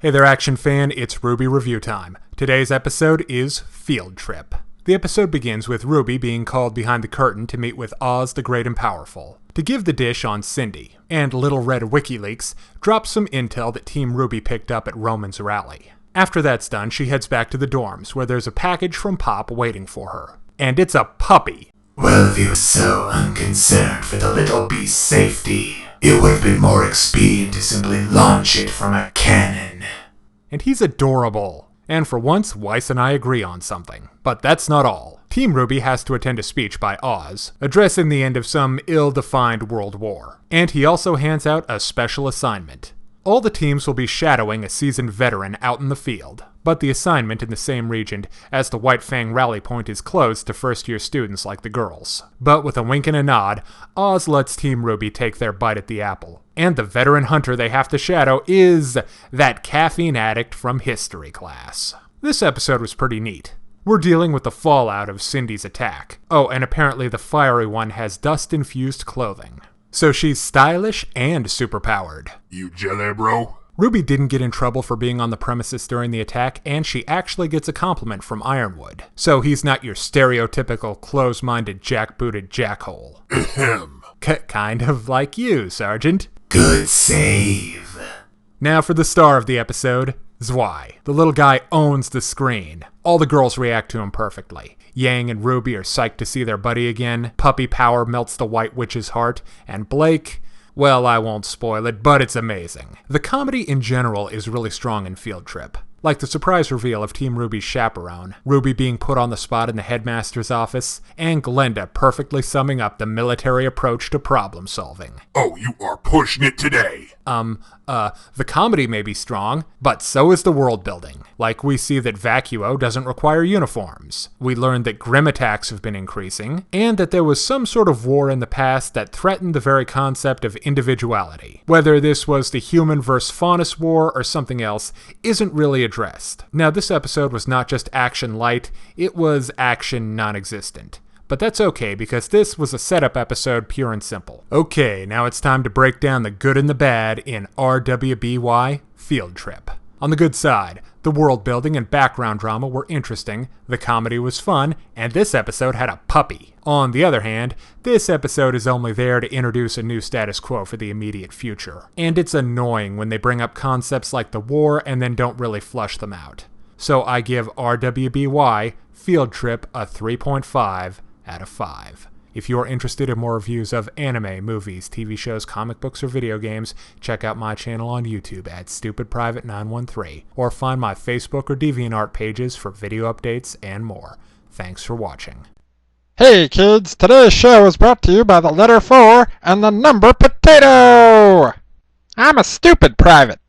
Hey there, action fan, it's RWBY review time. Today's episode is Field Trip. The episode begins with RWBY being called behind the curtain to meet with Oz the Great and Powerful to give the dish on Cindy, and Little Red WikiLeaks drops some intel that Team RWBY picked up at Roman's rally. After that's done, she heads back to the dorms where there's a package from Pop waiting for her. And it's a puppy. Well, if you were so unconcerned for the little beast's safety, it would have been more expedient to simply launch it from a cannon. And he's adorable. And for once, Weiss and I agree on something. But that's not all. Team RWBY has to attend a speech by Oz, addressing the end of some ill-defined world war. And he also hands out a special assignment. All the teams will be shadowing a seasoned veteran out in the field, but the assignment in the same region as the White Fang rally point is closed to first-year students like the girls. But with a wink and a nod, Oz lets Team RWBY take their bite at the apple. And the veteran hunter they have to shadow is that caffeine addict from history class. This episode was pretty neat. We're dealing with the fallout of Cindy's attack. Oh, and apparently the fiery one has dust-infused clothing. So she's stylish and superpowered. You jelly, bro? RWBY didn't get in trouble for being on the premises during the attack, and she actually gets a compliment from Ironwood. So he's not your stereotypical close-minded jackbooted jackhole. Ahem. Kind of like you, Sergeant. Good save. Now for the star of the episode, Zwei. The little guy owns the screen. All the girls react to him perfectly. Yang and RWBY are psyched to see their buddy again. Puppy power melts the White Witch's heart. And Blake, well, I won't spoil it, but it's amazing. The comedy in general is really strong in Field Trip. Like the surprise reveal of Team RWBY's chaperone, RWBY being put on the spot in the headmaster's office, and Glenda perfectly summing up the military approach to problem solving. Oh, you are pushing it today. The comedy may be strong, but so is the world building. Like we see that Vacuo doesn't require uniforms. We learned that Grim attacks have been increasing, and that there was some sort of war in the past that threatened the very concept of individuality. Whether this was the human versus faunus war or something else isn't really addressed. Now, this episode was not just action light, it was action non-existent. But that's okay, because this was a setup episode pure and simple. Okay, now it's time to break down the good and the bad in RWBY Field Trip. On the good side, the world building and background drama were interesting, the comedy was fun, and this episode had a puppy. On the other hand, this episode is only there to introduce a new status quo for the immediate future. And it's annoying when they bring up concepts like the war and then don't really flush them out. So I give RWBY Field Trip a 3.5 out of 5. If you're interested in more reviews of anime, movies, TV shows, comic books, or video games, check out my channel on YouTube at StupidPrivate913, or find my Facebook or DeviantArt pages for video updates and more. Thanks for watching. Hey kids, today's show is brought to you by the letter 4 and the number potato! I'm a stupid private.